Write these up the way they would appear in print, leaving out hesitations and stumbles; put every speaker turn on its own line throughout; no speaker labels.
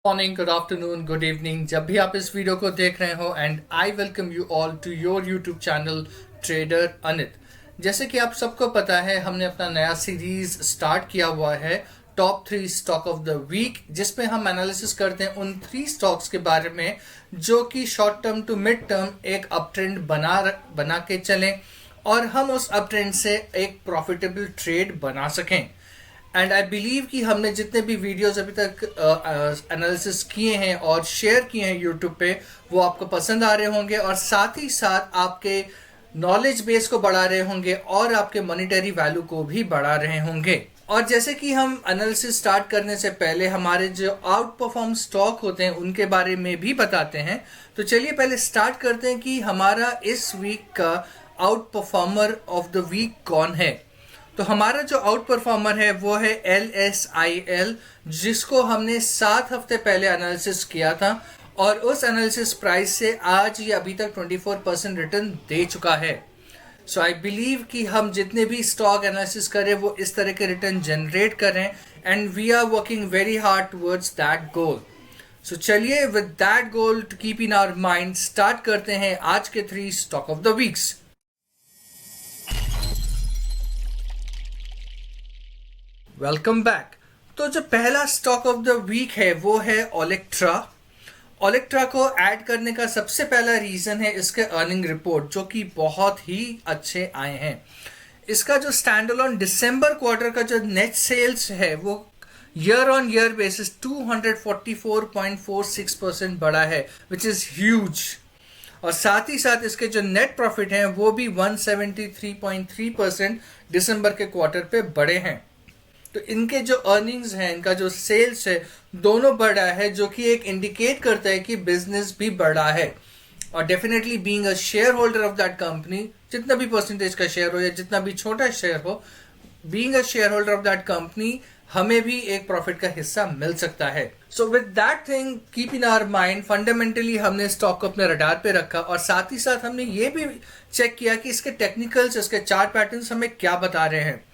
Morning, good afternoon, good evening, जब भी आप इस वीडियो को देख रहे हो। And I welcome you all to your YouTube channel trader Anit. जैसे कि आप सबको पता है, हमने अपना नया सीरीज स्टार्ट किया हुआ है top 3 stock of the week, जिसमें हम एनालिसिस करते हैं उन 3 स्टॉक्स के बारे में जो कि short term to mid term एक अप ट्रेंड बना के चलें और हम उस अप ट्रेंड से एक प्रॉफिटेबल ट्रेड बना सकें। एंड आई बिलीव कि हमने जितने भी वीडियोस अभी तक एनालिसिस किए हैं और शेयर किए हैं यूट्यूब पे, वो आपको पसंद आ रहे होंगे और साथ ही साथ आपके नॉलेज बेस को बढ़ा रहे होंगे और आपके मॉनेटरी वैल्यू को भी बढ़ा रहे होंगे। और जैसे कि हम एनालिसिस स्टार्ट करने से पहले हमारे जो आउट परफॉर्म स्टॉक होते हैं उनके बारे में भी बताते हैं। तो चलिए पहले स्टार्ट करते हैं कि हमारा इस वीक का out performer of the week कौन है। तो हमारा जो आउट परफॉर्मर है वो है LSIL, जिसको हमने 7 हफ्ते पहले एनालिसिस किया था और उस एनालिसिस प्राइस से आज ये अभी तक 24% रिटर्न दे चुका है। सो आई बिलीव कि हम जितने भी स्टॉक एनालिसिस करें वो इस तरह के रिटर्न जनरेट करें and we are working very hard towards that goal. So चलिए with that goal to keep in our mind start करते हैं आज के 3 stock of the weeks. Welcome back. तो जो पहला स्टॉक ऑफ द वीक है वो है ओलेक्ट्रा। ओलेक्ट्रा को ऐड करने का सबसे पहला रीजन है इसके अर्निंग रिपोर्ट, जो कि बहुत ही अच्छे आए हैं। इसका जो स्टैंड अलोन दिसंबर क्वार्टर का जो नेट सेल्स है वो ईयर ऑन ईयर बेसिस 244.46% बढ़ा है, विच इज ह्यूज। और साथ ही साथ इसके जो नेट प्रॉफिट हैं वो भी 173.3% दिसंबर के क्वार्टर पे बढ़े हैं। तो इनके जो अर्निंग्स हैं, इनका जो सेल्स है, दोनों बढ़ा है, जो कि एक इंडिकेट करता है कि बिजनेस भी बढ़ा है। और definitely being a share holder of that company, जितना भी परसेंटेज का शेयर हो या जितना भी छोटा शेयर हो, being a share holder of that company हमें भी एक प्रॉफिट का हिस्सा मिल सकता है। So with that thing keep in our mind, fundamentally हमने स्टॉक को अपने रडार पे रखा और साथ ही साथ हमने ये भी चेक किया कि इसके टेक्निकल्स, इसके चार्ट पैटर्न्स हमें क्या बता रहे हैं।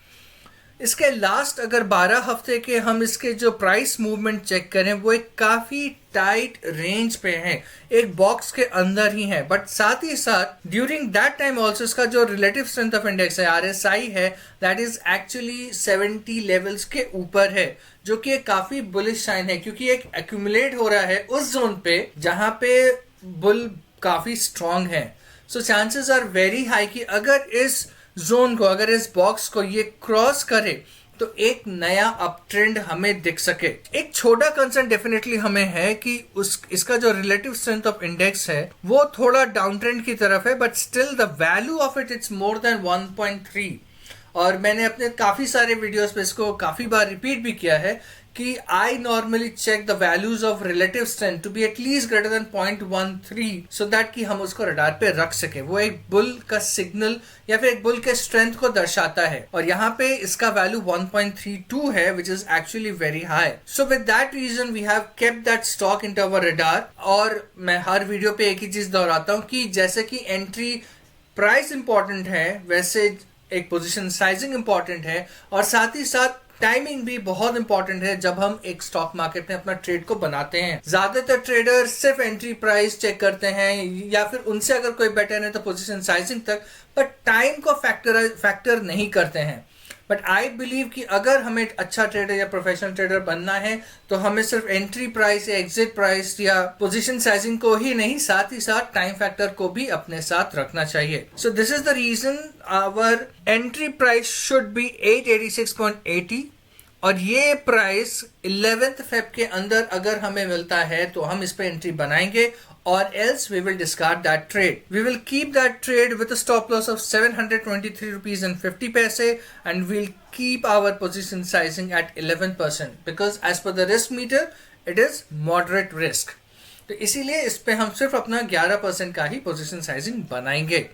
इसके लास्ट अगर 12 हफ्ते के हम इसके जो प्राइस मूवमेंट चेक करें वो एक काफी टाइट रेंज पे है, एक बॉक्स के अंदर ही है। बट साथ ही साथ ड्यूरिंग दैट टाइम ऑल्सो इसका जो रिलेटिव स्ट्रेंथ ऑफ इंडेक्स है, RSI है, दैट इज एक्चुअली 70 लेवल्स के ऊपर है, जो कि एक काफी बुलिश साइन है, क्योंकि एक एक्यूमुलेट हो रहा है उस जोन पे जहां पे बुल काफी स्ट्रांग है। So chances are very high कि अगर इस जोन को, अगर इस बॉक्स को ये क्रॉस करे तो एक नया अप ट्रेंड हमें दिख सके। एक छोटा कंसर्न डेफिनेटली हमें है कि इसका जो रिलेटिव स्ट्रेंथ ऑफ इंडेक्स है वो थोड़ा डाउन ट्रेंड की तरफ है, but still the value of it it's more than 1.3। और मैंने अपने काफी सारे वीडियोस पे इसको काफी बार रिपीट भी किया है कि I normally check the values of relative strength to be at least greater than 0.13 so that कि हम उसको रडार पे रख सके। वो एक बुल का सिग्नल या फिर एक बुल के स्ट्रेंथ को दर्शाता है और यहाँ पे इसका वैल्यू 1.32 है, which is actually very high. So with that reason we have kept that stock in our radar. और मैं हर वीडियो पे एक ही चीज दोहराता हूँ कि जैसे कि एंट्री प्राइस इंपॉर्टेंट है, वैसे एक पोजीशन साइजिंग इंपॉर्टेंट है और साथ ही साथ टाइमिंग भी बहुत इंपॉर्टेंट है जब हम एक स्टॉक मार्केट में अपना ट्रेड को बनाते हैं। ज्यादातर ट्रेडर सिर्फ एंट्री प्राइस चेक करते हैं या फिर उनसे अगर कोई बेटर है तो पोजीशन साइजिंग तक, बट टाइम को फैक्टर नहीं करते हैं। बट आई बिलीव कि अगर हमें अच्छा ट्रेडर या प्रोफेशनल ट्रेडर बनना है तो हमें सिर्फ एंट्री प्राइस या एग्जिट प्राइस या पोजीशन साइजिंग को ही नहीं, साथ ही साथ टाइम फैक्टर को भी अपने साथ रखना चाहिए। So this is the reason our entry price should be 886.80 और ये प्राइस 11th फेब के अंदर अगर हमें मिलता है तो हम इस पे एंट्री बनाएंगे, or else we will discard that trade. We will keep that trade with a stop loss of 723 rupees and 50 paise and we'll keep our position sizing at 11% because as per the risk meter it is moderate risk. तो इसीलिए इस पे हम सिर्फ अपना 11% का ही position sizing बनाएंगे।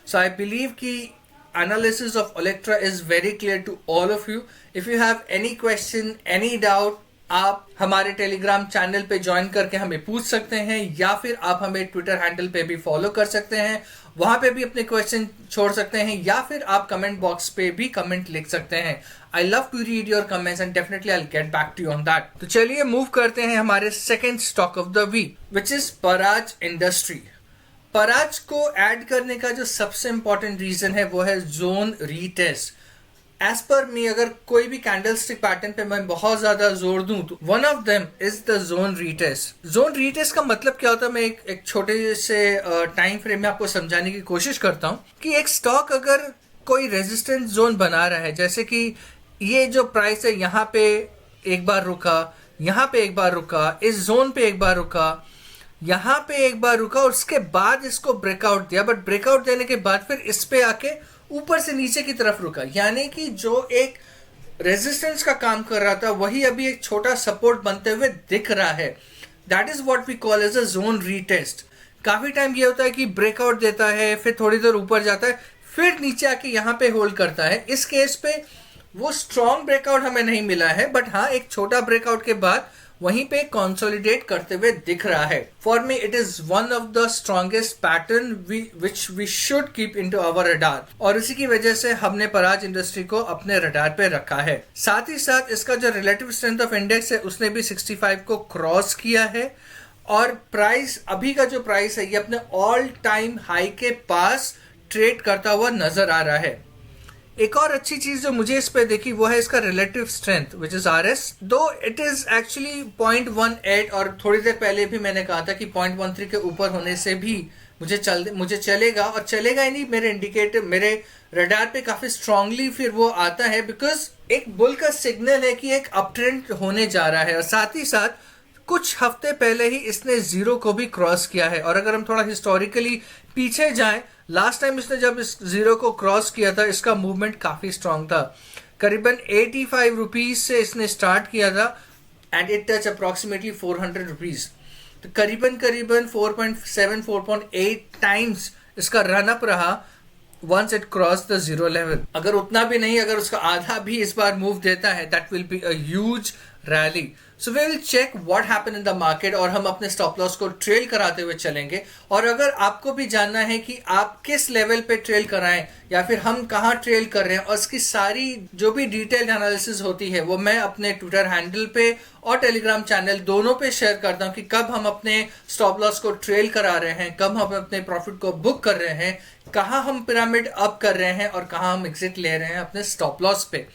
So I believe कि analysis of Olectra is very clear to all of you. If you have any question, any doubt, आप हमारे टेलीग्राम चैनल पे ज्वाइन करके हमें पूछ सकते हैं, या फिर आप हमें ट्विटर हैंडल पे भी फॉलो कर सकते हैं, वहां पे भी अपने क्वेश्चन छोड़ सकते हैं, या फिर आप कमेंट बॉक्स पे भी कमेंट लिख सकते हैं. I love to read your comments and definitely I will get back to you on that. तो चलिए मूव करते हैं हमारे second stock of the week, which is Paraj industry. Paraj को ऐड करने का जो सबसे इंपॉर्टेंट रीजन है वो है जोन रीटेस्ट. एज पर मी, अगर कोई भी कैंडलस्टिक पैटर्न पे मैं बहुत ज्यादा जोर दूं तो one of them is the zone retest. Zone retest का मतलब क्या होता है, मैं एक छोटे से टाइम फ्रेम में आपको समझाने की कोशिश करता हूं कि एक स्टॉक अगर कोई रेजिस्टेंस जोन बना रहा है, जैसे कि ये जो प्राइस है यहाँ पे एक बार रुका, यहाँ पे एक बार रुका, इस जोन पे एक बार रुका, यहाँ पे एक बार रुका, और उसके बाद इसको ब्रेकआउट दिया, बट ब्रेकआउट देने के बाद फिर इस पे आके ऊपर से नीचे की तरफ रुका, यानी कि जो एक रेजिस्टेंस का काम कर रहा था वही अभी एक छोटा सपोर्ट बनते हुए दिख रहा है. That is what we call as a zone retest. काफी टाइम ये होता है कि ब्रेकआउट देता है, फिर थोड़ी देर ऊपर जाता है, फिर नीचे आके यहाँ पे होल्ड करता है. इस केस पे वो स्ट्रॉन्ग ब्रेकआउट हमें नहीं मिला है, बट हाँ एक छोटा ब्रेकआउट के बाद वहीं पे कंसोलिडेट करते हुए दिख रहा है. For me it is one of the strongest pattern which we should keep into our radar, और इसी की वजह से हमने पराज इंडस्ट्री को अपने रडार पे रखा है. साथ ही साथ इसका जो रिलेटिव स्ट्रेंथ ऑफ इंडेक्स है उसने भी 65 को क्रॉस किया है, और प्राइस अभी का जो प्राइस है ये अपने ऑल टाइम हाई के पास ट्रेड करता हुआ नजर आ रहा है. एक और अच्छी चीज जो मुझे इस पे देखी वो है इसका relative strength which is RS. दो इट इज एक्चुअली 0.18, और थोड़ी देर पहले भी मैंने कहा था कि 0.13 के ऊपर होने से भी मुझे चलेगा, और चलेगा ही नहीं, मेरे इंडिकेटर मेरे रडार पे काफी स्ट्रांगली फिर वो आता है, बिकॉज एक बुल का सिग्नल है कि एक अप ट्रेंड होने जा रहा है. और साथ ही साथ कुछ हफ्ते पहले ही इसने जीरो को भी क्रॉस किया है, और अगर हम थोड़ा हिस्टोरिकली पीछे जाएं, लास्ट टाइम इसने जब इस जीरो को क्रॉस किया था इसका मूवमेंट काफी स्ट्रांग था. करीबन 85 रुपीज से इसने स्टार्ट किया था and it touch approximately 400 rupees. तो करीबन 4.7 4.8 टाइम्स इसका रन अप रहा once it crossed the zero level. अगर उतना भी नहीं, अगर उसका आधा भी इस बार मूव देता है, that will be a huge rally. So we will check what happened in the market, और हम अपने स्टॉप लॉस को ट्रेल कराते हुए चलेंगे. और अगर आपको भी जानना है कि आप किस लेवल पे ट्रेल कराएं या फिर हम कहाँ ट्रेल कर रहे हैं, और इसकी सारी जो भी डिटेल्ड एनालिसिस होती है वो मैं अपने ट्विटर हैंडल पे और टेलीग्राम चैनल दोनों पे शेयर करता हूँ कि कब हम अपने स्टॉप लॉस को ट्रेल करा रहे हैं, कब हम अपने प्रॉफिट को बुक कर रहे हैं, कहाँ हम पिरामिड अप कर रहे हैं और कहाँ हम एग्जिट ले रहे हैं अपने स्टॉप लॉस पे.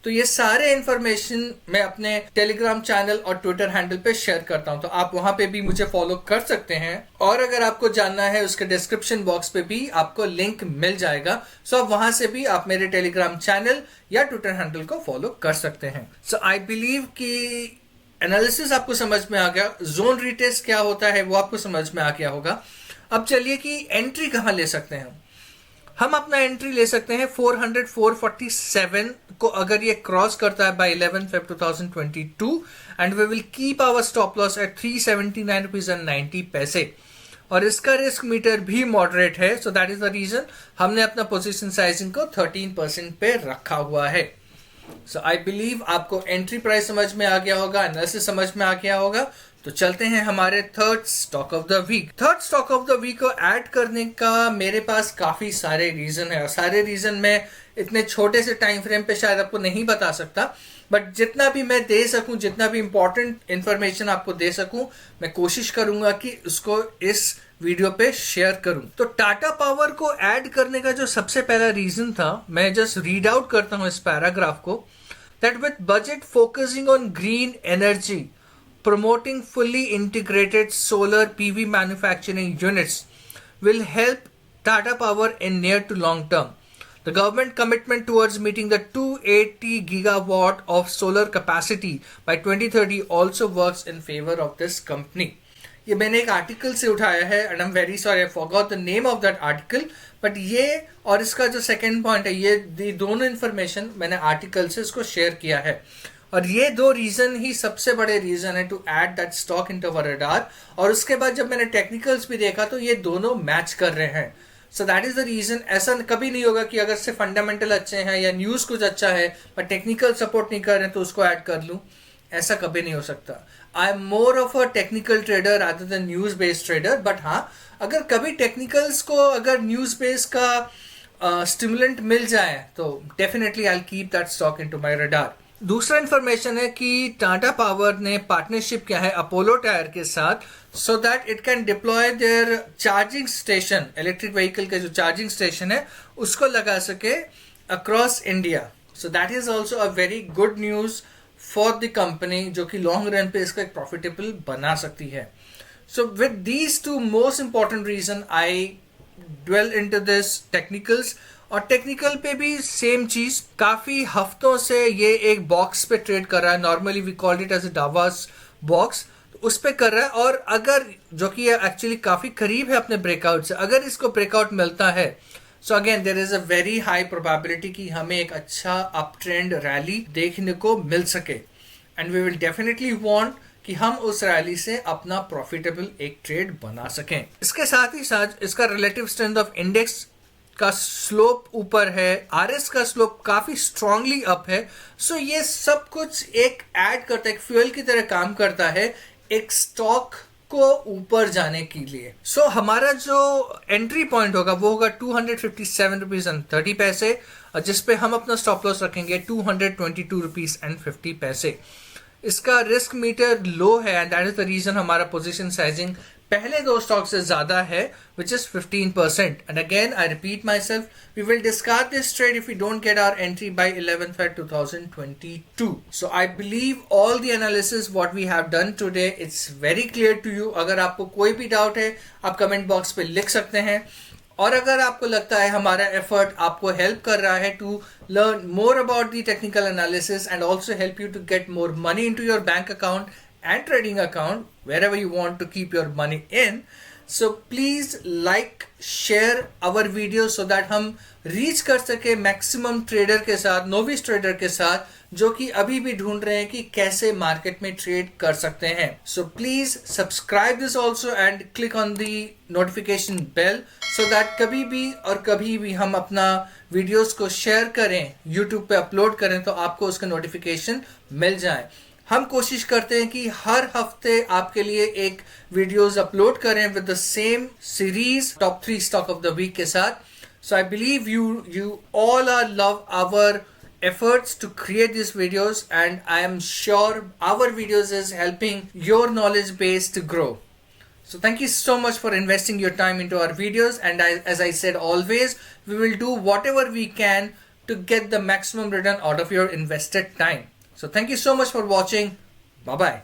तो ये सारे इंफॉर्मेशन मैं अपने टेलीग्राम चैनल और ट्विटर हैंडल पे शेयर करता हूं, तो आप वहां पे भी मुझे फॉलो कर सकते हैं. और अगर आपको जानना है उसके डिस्क्रिप्शन बॉक्स पे भी आपको लिंक मिल जाएगा, सो आप वहां से भी आप मेरे टेलीग्राम चैनल या ट्विटर हैंडल को फॉलो कर सकते हैं. सो आई बिलीव कि एनालिसिस आपको समझ में आ गया, जोन रीटेस्ट क्या होता है वो आपको समझ में आ गया होगा. अब चलिए कि एंट्री कहाँ ले सकते हैं. हम अपना एंट्री ले सकते हैं 447 को अगर ये क्रॉस करता है by 11 Feb 2022, and we will keep our stop loss at 379 rupees and 90 paise. और इसका रिस्क मीटर भी मॉडरेट है, so that is the reason हमने अपना पोजीशन साइजिंग को 13% पे रखा हुआ है. सो आई बिलीव आपको एंट्री प्राइस समझ में आ गया होगा, एनालिसिस समझ में आ गया होगा. तो चलते हैं हमारे third stock of the week. Third stock of the week को ऐड करने का मेरे पास काफी सारे रीजन है, और सारे रीजन मैं इतने छोटे से टाइम फ्रेम पे शायद आपको नहीं बता सकता, बट जितना भी मैं दे सकूं, जितना भी इंपॉर्टेंट इंफॉर्मेशन आपको दे सकूं, मैं कोशिश करूंगा कि उसको इस वीडियो पे शेयर करूं. तो टाटा पावर को ऐड करने का जो सबसे पहला रीजन था, मैं जस्ट रीड आउट करता हूं इस पैराग्राफ को, that with budget focusing on green energy, promoting fully integrated solar PV manufacturing units will help Tata Power in near to long term. The government commitment towards meeting the 280 gigawatt of solar capacity by 2030 also works in favor of this company. ये मैंने एक article से उठाया है, and I am very sorry I forgot the name of that article, but ये और इसका जो सेकंड पॉइंट है, ये दोनों इन्फॉर्मेशन मैंने आर्टिकल से इसको शेयर किया है. और ये दो रीजन ही सबसे बड़े रीजन है to add that stock into our radar. और उसके बाद जब मैंने टेक्निकल्स भी देखा तो ये दोनों मैच कर रहे हैं. So that is the reason. ऐसा कभी नहीं होगा कि अगर से फंडामेंटल अच्छे हैं या न्यूज कुछ अच्छा है पर टेक्निकल सपोर्ट नहीं कर रहे हैं तो उसको ऐड कर लूं. ऐसा कभी नहीं हो सकता. I am more of a technical trader rather than news based trader. But हाँ, अगर कभी टेक्निकल्स को अगर न्यूज बेस्ड का स्टिमुलेंट मिल जाए तो definitely I keep that stock into my radar. दूसरा इंफॉर्मेशन है कि टाटा पावर ने पार्टनरशिप किया है अपोलो टायर के साथ, so that it can deploy their charging station, electric vehicle के जो चार्जिंग स्टेशन है उसको लगा सके across India. So that is also a very good news for the company, जो कि लॉन्ग रन पे इसका एक प्रॉफिटेबल बना सकती है. So with these two most important reason I dwell into this technicals. और टेक्निकल पे भी सेम चीज, काफी हफ्तों से ये एक बॉक्स पे ट्रेड कर रहा है. Normally we called it as a Darvas box. तो उस पे कर रहा है, और अगर जो कि ये एक्चुअली काफी करीब है अपने ब्रेकआउट से, अगर इसको ब्रेकआउट मिलता है, so again there is a very high probability कि हमें एक अच्छा अप ट्रेंड रैली देखने को मिल सके. And we will definitely want कि हम उस रैली से अपना प्रॉफिटेबल एक ट्रेड बना सकें. इसके साथ ही साथ इसका रिलेटिव स्ट्रेंथ ऑफ इंडेक्स का स्लोप ऊपर है, आरएस का स्लोप काफी स्ट्रांगली अप है. सो ये सब कुछ एक ऐड करता है, एक फ्यूल की तरह काम करता है एक स्टॉक को ऊपर जाने के लिए. सो हमारा जो एंट्री पॉइंट होगा वो होगा 257 रुपीज एंड 30 पैसे, जिसपे हम अपना स्टॉप लॉस रखेंगे 222 रुपीज एंड 50 पैसे. इसका रिस्क मीटर लो है and that is the reason हमारा पोजीशन साइजिंग पहले दो स्टॉक से ज्यादा है, which is 15%. And again, I repeat myself, we will discard this trade if we don't get our entry by 11th Feb 2022. So I believe all the analysis what we have done today, it's very clear to you. अगर आपको कोई भी doubt है, आप comment box पे लिख सकते हैं. और अगर आपको लगता है हमारा एफर्ट आपको हेल्प कर रहा है to learn more about the technical analysis and also help you to get more money into your bank account and trading account wherever you want to keep your money in, so please like, share our videos so that हम reach कर सके maximum trader के साथ, novice trader के साथ, जो कि अभी भी ढूंढ रहे हैं कि कैसे मार्केट में ट्रेड कर सकते हैं. So please subscribe this also and click on the notification bell so that कभी भी और कभी भी हम अपना वीडियोस को शेयर करें, YouTube पे अपलोड करें, तो आपको उसका नोटिफिकेशन मिल जाए. हम कोशिश करते हैं कि हर हफ्ते आपके लिए एक वीडियोस अपलोड करें with the same series top 3 stock of the week के साथ. So I believe you all are love our efforts to create these videos, and I am sure our videos is helping your knowledge base to grow. So thank you so much for investing your time into our videos, and as I said always, we will do whatever we can to get the maximum return out of your invested time. So thank you so much for watching. Bye bye.